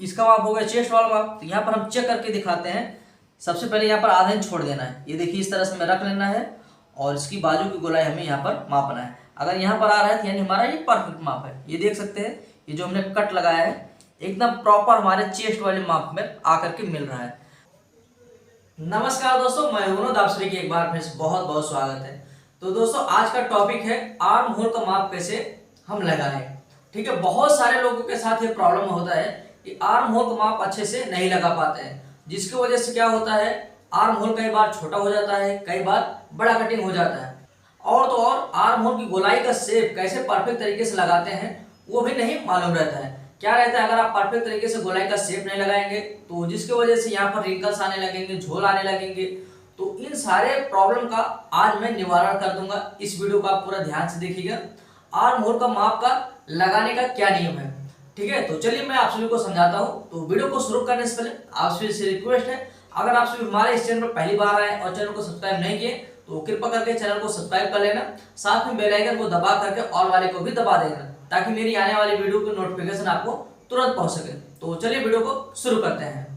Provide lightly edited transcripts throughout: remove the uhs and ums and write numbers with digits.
इसका माप हो गया चेस्ट वाला माप। तो यहाँ पर हम चेक करके दिखाते हैं। सबसे पहले यहाँ पर आधा इंच छोड़ देना है, ये देखिए इस तरह से हमें रख लेना है और इसकी बाजू की गोलाई हमें यहाँ पर मापना है। अगर यहाँ पर आ रहा है तो यानी हमारा ये परफेक्ट माप है। ये देख सकते हैं ये जो हमने कट लगाया है एकदम प्रॉपर हमारे चेस्ट वाले माप में आकर के मिल रहा है। नमस्कार दोस्तों, मैं विनोद, आप सभी की एक बार फिर से बहुत बहुत स्वागत है। तो दोस्तों आज का टॉपिक है आर्म होल का माप कैसे हम लगाएं। ठीक है, बहुत सारे लोगों के साथ ये प्रॉब्लम होता है कि आर्म होल का माप अच्छे से नहीं लगा पाते हैं, जिसकी वजह से क्या होता है आर्म होल कई बार छोटा हो जाता है, कई बार बड़ा कटिंग हो जाता है। और तो और आर्म होल की गोलाई का शेप कैसे परफेक्ट तरीके से लगाते हैं वो भी नहीं मालूम रहता है। क्या रहता है, अगर आप परफेक्ट तरीके से गोलाई का शेप नहीं लगाएंगे तो जिसकी वजह से यहाँ पर रिंकल्स आने लगेंगे, झोल आने लगेंगे। तो इन सारे प्रॉब्लम का आज मैं निवारण कर दूंगा। इस वीडियो को आप पूरा ध्यान से देखिएगा। आर्म होल का माप का लगाने का क्या नियम है, ठीक है। तो चलिए मैं आप सभी को समझाता हूँ। तो वीडियो को शुरू करने से पहले आप सभी से रिक्वेस्ट है, अगर आप सभी हमारे इस चैनल पर पहली बार आए और चैनल को सब्सक्राइब नहीं किए तो कृपया करके चैनल को सब्सक्राइब कर लेना, साथ में बेल आइकन को दबा करके ऑल वाले को भी दबा देना, ताकि मेरी आने वाली वीडियो की नोटिफिकेशन आपको तुरंत पहुंच सके। तो चलिए वीडियो को शुरू करते हैं।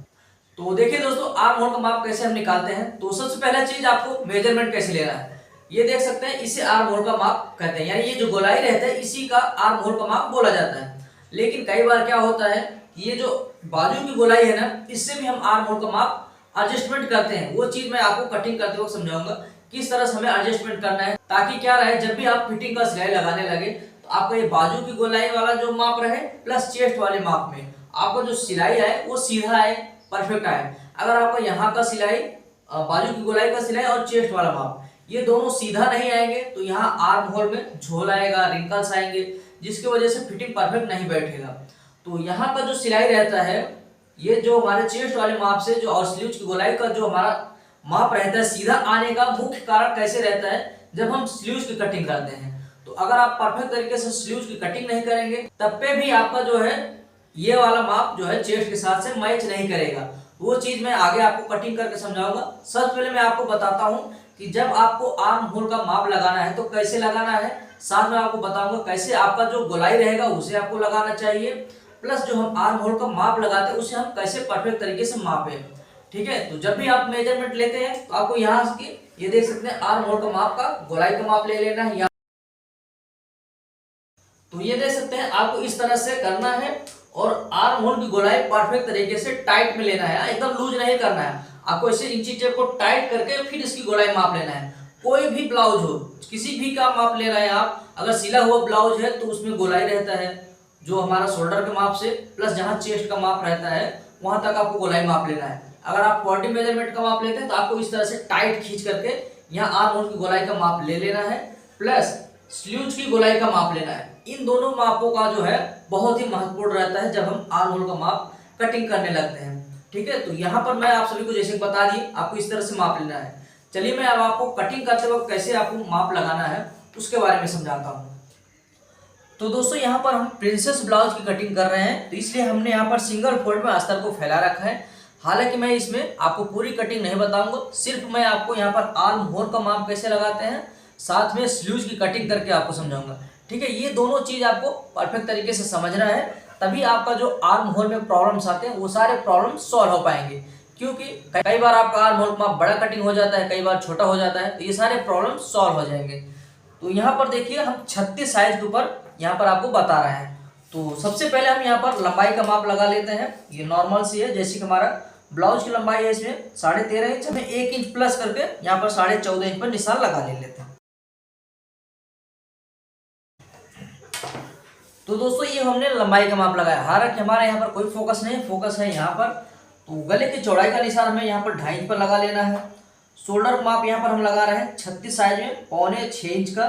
तो देखिए दोस्तों, आर्म होल का माप कैसे हम निकालते हैं। तो सबसे पहला चीज आपको मेजरमेंट कैसे लेना है, ये देख सकते हैं, इसे आर्म होल का माप कहते हैं। यानी ये जो गोलाई रहता है इसी का आर्म होल का माप बोला जाता है। लेकिन कई बार क्या होता है, ये जो बाजू की गोलाई है ना, इससे भी हम आर्म होल का माप एडजस्टमेंट करते हैं। वो चीज मैं आपको कटिंग करते वक्त समझाऊंगा किस तरह से हमें एडजस्टमेंट करना है, ताकि क्या रहे जब भी आप फिटिंग का सिलाई लगाने लगे तो आपका ये बाजू की गोलाई वाला जो माप रहे प्लस चेस्ट वाले माप में आपका जो सिलाई है वो सीधा है, परफेक्ट आए। अगर आपका यहाँ का सिलाई, बाजू की गोलाई का सिलाई और चेस्ट वाला माप ये दोनों सीधा नहीं आएंगे तो यहाँ आर्म होल में झोल आएगा, रिंकल्स आएंगे, जिसकी वजह से फिटिंग परफेक्ट नहीं बैठेगा। तो यहाँ का जो सिलाई रहता है, ये जो हमारे चेस्ट वाले माप से जो और स्लीव्स की गोलाई का जो हमारा माप रहता है सीधा आने का मुख्य कारण कैसे रहता है, जब हम स्लीव्स की कटिंग करते हैं। तो अगर आप परफेक्ट तरीके से स्लीव्स की कटिंग नहीं करेंगे तब पे भी आपका जो है ये वाला माप जो है चेस्ट के साथ से मैच नहीं करेगा। वो चीज मैं आगे आपको कटिंग करके समझाऊंगा। सबसे पहले मैं आपको बताता हूँ कि जब आपको आर्म होल का माप लगाना है तो कैसे लगाना है, साथ में आपको बताऊंगा कैसे आपका जो गोलाई रहेगा उसे आपको लगाना चाहिए, प्लस जो हम आर्म होल का माप लगाते हैं उसे हम कैसे परफेक्ट तरीके से मापें। ठीक है, तो जब भी आप मेजरमेंट लेते हैं तो आपको यहाँ से ये देख सकते हैं आर्म होल का माप का गोलाई का माप ले लेना है। तो ये देख सकते हैं आपको इस तरह से करना है और आर्म होल की गोलाई परफेक्ट तरीके से टाइट में लेना है, एकदम लूज नहीं करना है। आपको इसे इंची टेप को टाइट करके फिर इसकी गोलाई माप लेना है। कोई भी ब्लाउज हो, किसी भी का माप ले रहे हैं आप, अगर सिला हुआ ब्लाउज है तो उसमें गोलाई रहता है जो हमारा शोल्डर के माप से प्लस जहाँ चेस्ट का माप रहता है वहां तक आपको गोलाई माप लेना है। अगर आप 40 मेजरमेंट का माप लेते हैं तो आपको इस तरह से टाइट खींच करके यहाँ आर्म होल की गोलाई का माप ले लेना है, प्लस स्लीव्स की गोलाई का माप लेना है। इन दोनों मापों का जो है बहुत ही महत्वपूर्ण रहता है जब हम आर्म होल का माप कटिंग करने लगते हैं। ठीक है, तो यहाँ पर मैं आप सभी को जैसे बता दी आपको इस तरह से माप लेना है। चलिए मैं अब आपको कटिंग करते वक्त कैसे आपको माप लगाना है उसके बारे में समझाता हूँ। तो दोस्तों यहाँ पर हम प्रिंसेस ब्लाउज की कटिंग कर रहे हैं, तो इसलिए हमने यहाँ पर सिंगल फोल्ड में अस्तर को फैला रखा है। हालांकि मैं इसमें आपको पूरी कटिंग नहीं बताऊंगा, सिर्फ मैं आपको यहाँ पर आर्म होल का माप कैसे लगाते हैं, साथ में स्लीव्स की कटिंग करके आपको समझाऊंगा। ठीक है, ये दोनों चीज आपको परफेक्ट तरीके से समझना है, तभी आपका जो आर्म होल में प्रॉब्लम्स आते हैं वो सारे प्रॉब्लम सॉल्व हो पाएंगे। क्योंकि कई बार आपका आर्म होल माप बड़ा कटिंग हो जाता है, कई बार छोटा हो जाता है, तो ये सारे प्रॉब्लम सॉल्व हो जाएंगे। तो यहाँ पर देखिए हम 36 साइज के ऊपर यहाँ पर आपको बता रहे हैं। तो सबसे पहले हम यहाँ पर लंबाई का माप लगा लेते हैं। ये नॉर्मल सी है, जैसे कि हमारा ब्लाउज की लंबाई है इसमें 13.5 इंच, हमें 1 इंच प्लस करके यहाँ पर 14.5 इंच पर निशान लगा लेते हैं। तो दोस्तों ये हमने लंबाई का माप लगाया। हालांकि हमारे यहाँ पर कोई फोकस नहीं, फोकस है यहाँ पर। तो गले की चौड़ाई का निशान हमें यहाँ पर 2.5 इंच पर लगा लेना है। शोल्डर माप यहाँ पर हम लगा रहे हैं 36 साइज में 6.25 इंच का,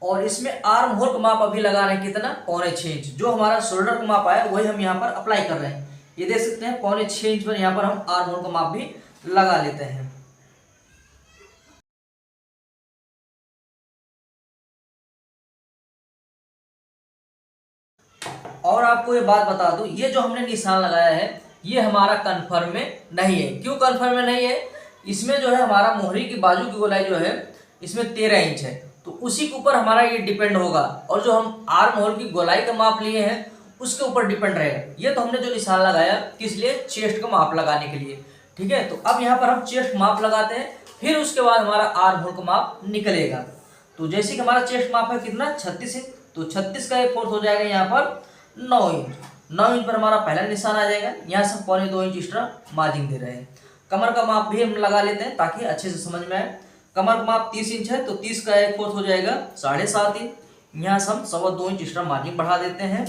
और इसमें आर्म होल का माप अभी लगा रहे हैं कितना, 6.25 इंच। जो हमारा शोल्डर का माप आया वही हम यहाँ पर अप्लाई कर रहे हैं। ये देख सकते हैं 6.25 इंच पर यहाँ पर हम आर्म होल का माप भी लगा लेते हैं। और आपको ये बात बता दूं, ये जो हमने निशान लगाया है ये हमारा कन्फर्म में नहीं है। क्यों कन्फर्म में नहीं है, इसमें जो है हमारा मोहरी की बाजू की गोलाई जो है इसमें 13 इंच है, तो उसी के ऊपर हमारा ये डिपेंड होगा। और जो हम आर्म होल की गोलाई का माप लिए हैं उसके ऊपर डिपेंड रहेगा। ये तो हमने जो निशान लगाया किस लिए, चेस्ट का माप लगाने के लिए, ठीक है। तो अब यहाँ पर हम चेस्ट माप लगाते हैं, फिर उसके बाद हमारा आर्म होल का माप निकलेगा। तो जैसे कि हमारा चेस्ट माप है कितना, 36 इंच, तो 36 का 1/4 हो जाएगा यहाँ पर 9 इंच। 9 इंच पर हमारा पहला निशान आ जाएगा। यहाँ से 1.25 इंच एक्स्ट्रा मार्जिन दे रहे हैं। कमर का माप भी हम लगा लेते हैं ताकि अच्छे से समझ में आए। कमर का माप 30 इंच है, तो 30 का 1/4 हो जाएगा 7.5 इंच। यहाँ से हम 2.25 इंच एक्स्ट्रा मार्जिन बढ़ा देते हैं।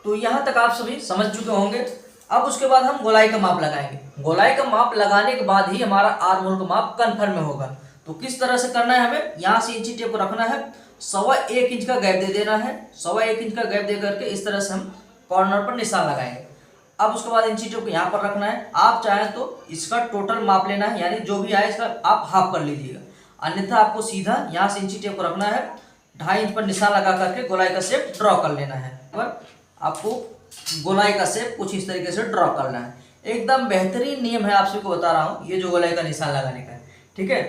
तो यहाँ तक आप सभी समझ चुके होंगे। अब उसके बाद हम गोलाई का माप लगाएंगे। गोलाई का माप लगाने के बाद ही हमारा आर्म होल का माप कन्फर्म में होगा। तो किस तरह से करना है, हमें यहाँ से इंची टेप को रखना है, 1.25 इंच का गैप दे देना है। 1.25 इंच का गैप दे करके इस तरह से हम कॉर्नर पर निशान लगाएंगे। अब उसके बाद इंची टेप को यहाँ पर रखना है। आप चाहें तो इसका टोटल माप लेना है, यानी जो भी आए इसका आप हाफ कर लीजिएगा, अन्यथा आपको सीधा यहाँ से इंची टेप को रखना है, 2.5 इंच पर निशान लगा करके गोलाई का शेप ड्रॉ कर लेना है। पर आपको गोलाई का शेप कुछ इस तरीके से ड्रॉ करना है। एकदम बेहतरीन नियम है, आप सभी को बता रहा हूँ, ये जो गोलाई का निशान लगाने का है, ठीक है।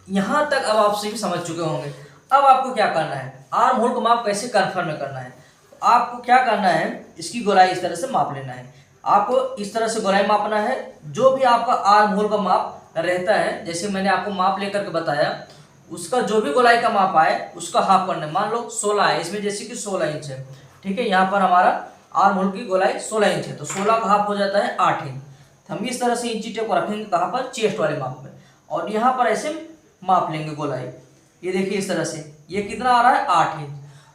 यहाँ तक अब आप सभी समझ चुके होंगे। अब आपको क्या करना है, आर्म होल का माप कैसे कन्फर्म करना है। आपको क्या करना है, इसकी गोलाई इस तरह से माप लेना है। आपको इस तरह से गोलाई मापना है। जो भी आपका आर्म होल का माप रहता है, जैसे मैंने आपको माप लेकर के बताया, उसका जो भी गोलाई का माप आए उसका हाफ करना है। मान लो 16 है, इसमें जैसे कि 16 इंच है, ठीक है। यहाँ पर हमारा आर्म होल की गोलाई 16 इंच है, तो 16 का हाफ हो जाता है 8 इंच। हम इस तरह से इंची टेप को रखेंगे कहाँ पर, चेस्ट वाले माप में, और यहाँ पर ऐसे माप लेंगे गोलाई। ये देखिए इस तरह से, ये कितना आ रहा है, 8 इंच।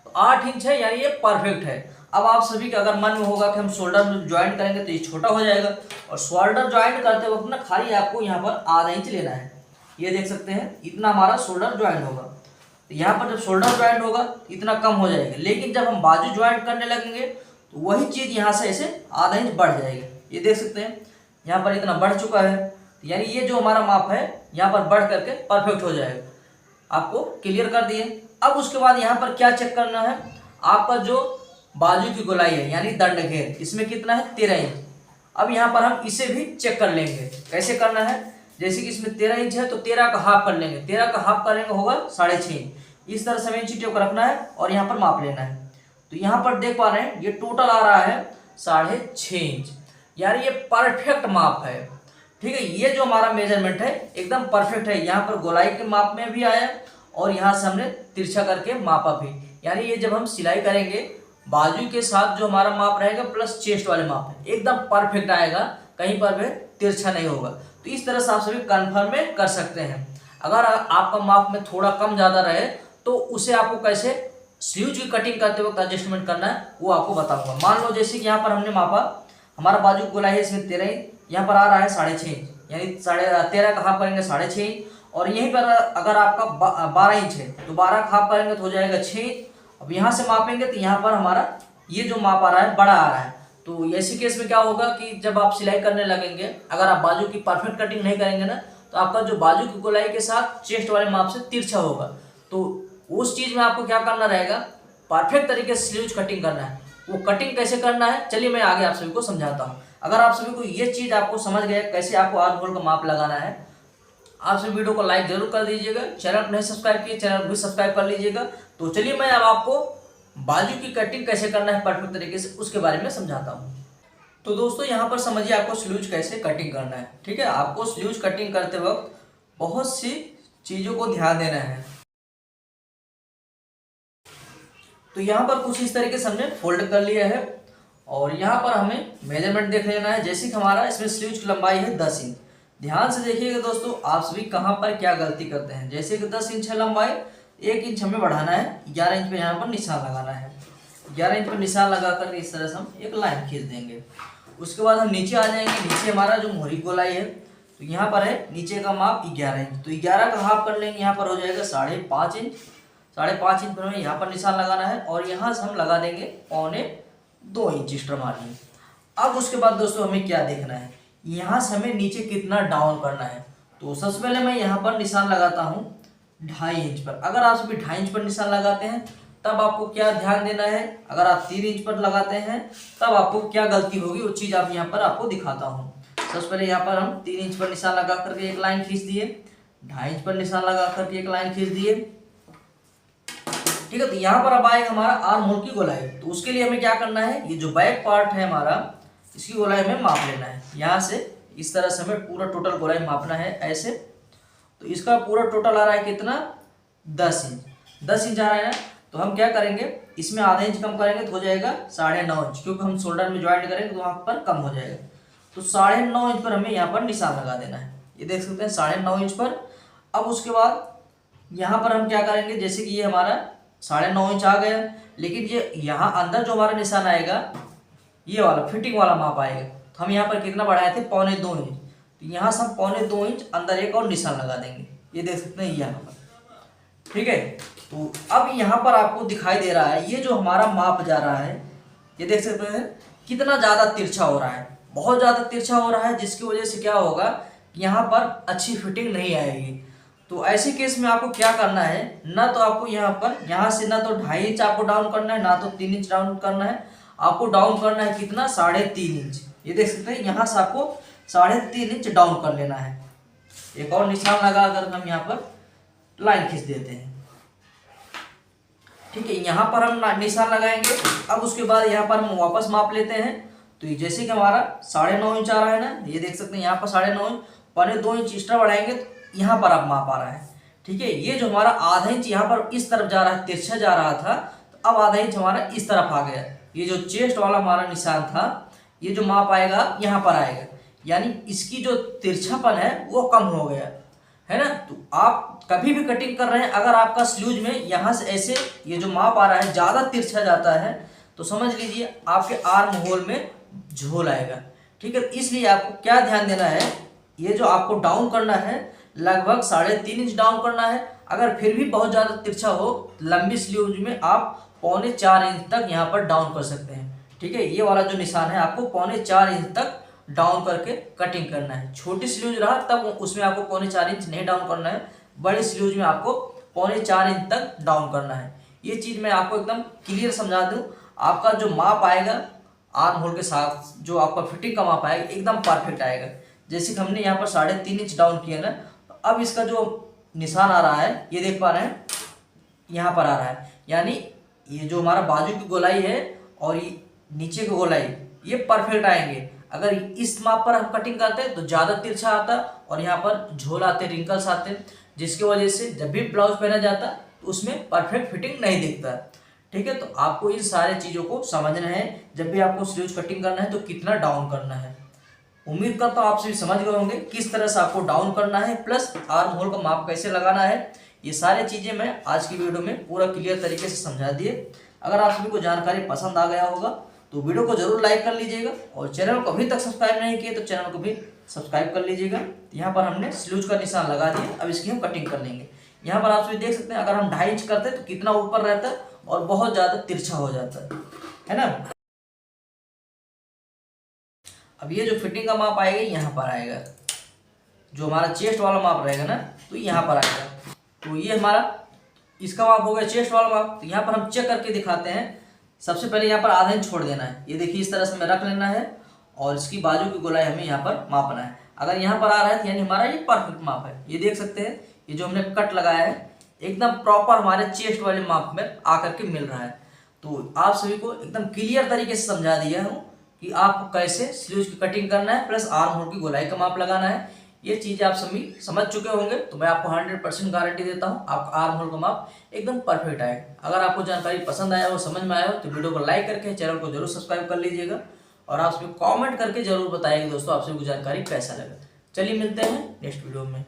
तो 8 इंच है, यानी ये परफेक्ट है। अब आप सभी के अगर मन में होगा कि हम शोल्डर में ज्वाइंट करेंगे तो ये छोटा हो जाएगा, और शोल्डर ज्वाइंट करते वक्त ना खाली आपको यहाँ पर आधा इंच लेना है। ये देख सकते हैं, इतना हमारा शोल्डर ज्वाइंट होगा। तो यहाँ पर जब शोल्डर ज्वाइंट होगा इतना कम हो जाएगा, लेकिन जब हम बाजू ज्वाइंट करने लगेंगे तो वही चीज़ यहाँ से ऐसे आधा इंच बढ़ जाएगा। ये देख सकते हैं, यहाँ पर इतना बढ़ चुका है, यानी ये जो हमारा माप है यहाँ पर बढ़ करके परफेक्ट हो जाएगा। आपको क्लियर कर दिए। अब उसके बाद यहाँ पर क्या चेक करना है, आपका जो बाजू की गोलाई है यानी दंड घेर, इसमें कितना है, 13 इंच। अब यहाँ पर हम इसे भी चेक कर लेंगे। कैसे करना है, जैसे कि इसमें 13 इंच है तो 13 का हाफ कर लेंगे। 13 का हाफ करेंगे होगा 6.5 इंच। इस तरह से हमें इंची टेप को रखना है और यहाँ पर माप लेना है। तो यहाँ पर देख पा रहे हैं ये टोटल आ रहा है 6.5 इंच, यानी ये परफेक्ट माप है, ठीक है। ये जो हमारा मेजरमेंट है एकदम परफेक्ट है। यहाँ पर गोलाई के माप में भी आया और यहाँ से हमने तिरछा करके मापा भी, यानी ये जब हम सिलाई करेंगे बाजू के साथ जो हमारा माप रहेगा प्लस चेस्ट वाले माप है एकदम परफेक्ट आएगा, कहीं पर भी तिरछा नहीं होगा। तो इस तरह से आप सभी कन्फर्म में कर सकते हैं। अगर आपका माप में थोड़ा कम ज़्यादा रहे तो उसे आपको कैसे स्लीव्स की कटिंग करते वक्त एडजस्टमेंट करना है वो आपको बताऊंगा। मान लो जैसे कि यहाँ पर हमने मापा, हमारा बाजू गोलाई है इसमें 13 इंच, यहाँ पर आ रहा है 6.5 इंच, यानी 13 का हाफ करेंगे 6.5 इंच। और यहीं पर अगर आपका 12 इंच है तो 12 का हाफ करेंगे तो हो जाएगा 6 इंच। अब यहाँ से मापेंगे तो यहाँ पर हमारा ये जो माप आ रहा है बड़ा आ रहा है। तो ऐसे केस में क्या होगा कि जब आप सिलाई करने लगेंगे, अगर आप बाजू की परफेक्ट कटिंग नहीं करेंगे ना, तो आपका जो बाजू की गोलाई के साथ चेस्ट वाले माप से तिरछा होगा। तो उस चीज़ में आपको क्या करना रहेगा, परफेक्ट तरीके से स्लीव्स कटिंग करना है। वो कटिंग कैसे करना है चलिए मैं आगे आप सभी को समझाता हूँ। अगर आप सभी को ये चीज़ आपको समझ गए कैसे आपको आर्म होल का माप लगाना है, आप सभी वीडियो को लाइक जरूर कर दीजिएगा। चैनल को नहीं सब्सक्राइब किए, चैनल भी सब्सक्राइब कर लीजिएगा। तो चलिए मैं अब आपको बाजू की कटिंग कैसे करना है परफेक्ट तरीके से उसके बारे में समझाता हूँ। तो दोस्तों यहाँ पर समझिए आपको स्लीव्स कैसे कटिंग करना है, ठीक है। आपको स्लीव्स कटिंग करते वक्त बहुत सी चीज़ों को ध्यान देना है। तो यहाँ पर कुछ इस तरीके से हमने फोल्ड कर लिया है और यहाँ पर हमें मेजरमेंट देख लेना है। जैसे कि हमारा इसमें स्लीव्स की लंबाई है 10 इंच। ध्यान से देखिएगा दोस्तों, आप सभी कहाँ पर क्या गलती करते हैं। जैसे कि 10 इंच है लंबाई, 1 इंच हमें बढ़ाना है, 11 इंच पे यहाँ पर निशान लगाना है। 11 इंच पर निशान लगा कर इस तरह से हम एक लाइन खींच देंगे। उसके बाद हम नीचे आ जाएंगे। नीचे हमारा जो मोहरी गोलाई है तो यहाँ पर है नीचे का माप 11 इंच, तो 11 का हाफ कर लेंगे, यहाँ पर हो जाएगा 5.5 इंच। 5.5 इंच पर हमें यहाँ पर निशान लगाना है और यहाँ से हम लगा देंगे 2.25 इंच एक्स्ट्रा मार्जिन। अब उसके बाद दोस्तों हमें क्या देखना है, यहाँ से हमें नीचे कितना डाउन करना है। तो सबसे पहले मैं यहाँ पर निशान लगाता हूँ 2.5 इंच पर। अगर आप सभी 2.5 इंच पर निशान लगाते हैं तब आपको क्या ध्यान देना है, अगर आप 3 इंच पर लगाते हैं तब आपको क्या गलती होगी वो चीज़ आप यहाँ पर आपको दिखाता हूँ। सबसे पहले यहाँ पर हम 3 इंच पर निशान लगा करके एक लाइन खींच दिए, 2.5 इंच पर निशान लगा करके एक लाइन खींच दिए, ठीक है। तो यहाँ पर अब आएगा हमारा आर्म होल की गोलाई। तो उसके लिए हमें क्या करना है, ये जो बैक पार्ट है हमारा, इसकी गोलाई हमें माप लेना है। यहाँ से इस तरह से हमें पूरा टोटल गोलाई मापना है ऐसे। तो इसका पूरा टोटल आ रहा है कितना, 10 इंच। 10 इंच आ रहा है ना, तो हम क्या करेंगे, इसमें आधा इंच कम करेंगे तो हो जाएगा 9.5 इंच, क्योंकि हम शोल्डर में ज्वाइंट करेंगे तो वहाँ पर कम हो जाएगा। तो 9.5 इंच पर हमें यहाँ पर निशान लगा देना है। ये देख सकते हैं 9.5 इंच पर। अब उसके बाद यहाँ पर हम क्या करेंगे, जैसे कि ये हमारा 9.5 इंच आ गया, लेकिन ये यहाँ अंदर जो हमारा निशान आएगा, ये वाला फिटिंग वाला माप आएगा। तो हम यहाँ पर कितना बढ़ाए थे, 2.25 इंच। तो यहाँ से हम 2.25 इंच अंदर एक और निशान लगा देंगे। ये देख सकते हैं यहाँ पर, ठीक है। तो अब यहाँ पर आपको दिखाई दे रहा है, ये जो हमारा माप जा रहा है, ये देख सकते हैं कितना ज़्यादा तिरछा हो रहा है, बहुत ज़्यादा तिरछा हो रहा है, जिसकी वजह से क्या होगा, यहाँ पर अच्छी फिटिंग नहीं आएगी। तो ऐसे केस में आपको क्या करना है, ना तो आपको यहाँ पर, यहाँ से ना तो 2.5 इंच आपको डाउन करना है, ना तो 3 इंच डाउन करना है, आपको डाउन करना है कितना, 3.5 इंच। ये देख सकते हैं यहाँ से आपको 3.5 इंच डाउन कर लेना है। एक और निशान लगा कर हम यहाँ पर लाइन खींच देते हैं, ठीक है। यहाँ पर हम निशान लगाएंगे। अब उसके बाद यहाँ पर हम वापस माप लेते हैं। तो ये जैसे कि हमारा 9.5 इंच आ रहा है ना, ये देख सकते हैं यहाँ पर 9.5 इंच, 2.25 इंच एक्स्ट्रा बढ़ाएंगे तो यहाँ पर अब माप आ रहा है, ठीक है। ये जो हमारा आधा इंच यहाँ पर इस तरफ जा रहा है, तिरछा जा रहा था, तो अब आधा इंच हमारा इस तरफ आ गया। ये जो चेस्ट वाला हमारा निशान था, ये जो माप आएगा यहाँ पर आएगा, यानी इसकी जो तिरछापन है वो कम हो गया है ना। तो आप कभी भी कटिंग कर रहे हैं, अगर आपका स्लूज में यहाँ से ऐसे ये जो माप आ रहा है ज़्यादा तिरछा जाता है, तो समझ लीजिए आपके आर्म होल में झोल आएगा, ठीक है। इसलिए आपको क्या ध्यान देना है, ये जो आपको डाउन करना है लगभग 3.5 इंच डाउन करना है। अगर फिर भी बहुत ज़्यादा तिरछा हो, लंबी स्लूज में आप 3.25 इंच तक यहाँ पर डाउन कर सकते हैं, ठीक है। ये वाला जो निशान है आपको 3.25 इंच तक डाउन करके कटिंग करना है। छोटी स्लीव्स रहा तब उसमें आपको 3.25 इंच नहीं डाउन करना है, बड़ी स्लीव्स में आपको 3.25 इंच तक डाउन करना है। ये चीज़ मैं आपको एकदम क्लियर समझा दूं, आपका जो माप आएगा आर्म होल के साथ, जो आपका फिटिंग का माप आएगा एकदम परफेक्ट आएगा। जैसे कि हमने यहाँ पर 3.5 इंच डाउन किया ना, तो अब इसका जो निशान आ रहा है, ये देख पा रहे हैं यहाँ पर आ रहा है, यानी ये जो हमारा बाजू की गोलाई है और ये नीचे की गोलाई, ये परफेक्ट आएंगे। अगर इस माप पर हम कटिंग करते हैं तो ज़्यादा तिरछा आता और यहाँ पर झोल आते, रिंकल्स आते, जिसकी वजह से जब भी ब्लाउज पहना जाता तो उसमें परफेक्ट फिटिंग नहीं दिखता, ठीक है। तो आपको इन सारे चीज़ों को समझना है जब भी आपको स्लीव्स कटिंग करना है तो कितना डाउन करना है। उम्मीद करता हूँ आप सभी समझ गए होंगे किस तरह से आपको डाउन करना है, प्लस आर्म होल का माप कैसे लगाना है। ये सारी चीज़ें मैं आज की वीडियो में पूरा क्लियर तरीके से समझा दिए। अगर आप सभी को जानकारी पसंद आ गया होगा तो वीडियो को जरूर लाइक कर लीजिएगा, और चैनल को अभी तक सब्सक्राइब नहीं किए तो चैनल को भी सब्सक्राइब कर लीजिएगा। यहाँ पर हमने स्लीव्स का निशान लगा दिया, अब इसकी हम कटिंग कर लेंगे। यहाँ पर आप सभी देख सकते हैं, अगर हम 2.5 इंच करते हैं तो कितना ऊपर रहता है और बहुत ज़्यादा तिरछा हो जाता है ना। अब ये जो फिटिंग का माप आएगा यहाँ पर आएगा, जो हमारा चेस्ट वाला माप रहेगा ना, तो यहाँ पर आएगा। तो ये हमारा इसका माप हो गया चेस्ट वाला माप। तो यहाँ पर हम चेक करके दिखाते हैं। सबसे पहले यहाँ पर आधा इंच छोड़ देना है, ये देखिए इस तरह से हमें रख लेना है, और इसकी बाजू की गोलाई हमें यहाँ पर मापना है। अगर यहाँ पर आ रहा है तो यानी हमारा ये परफेक्ट माप है। ये देख सकते हैं, ये जो हमने कट लगाया है एकदम प्रॉपर हमारे चेस्ट वाले माप में आकर के मिल रहा है। तो आप सभी को एकदम क्लियर तरीके से समझा दिया हूँ कि आपको कैसे स्लीव्स की कटिंग करना है, प्लस आर्म होल की गोलाई का माप लगाना है। ये चीज़ आप सभी समझ चुके होंगे, तो मैं आपको 100% गारंटी देता हूँ आपका आर्म होल का माप एकदम परफेक्ट आएगा। अगर आपको जानकारी पसंद आया हो, समझ में आया हो, तो वीडियो को लाइक करके चैनल को जरूर सब्सक्राइब कर लीजिएगा, और आप सभी कमेंट करके जरूर बताइएगा दोस्तों आप सभी को जानकारी कैसा लगा। चलिए मिलते हैं नेक्स्ट वीडियो में।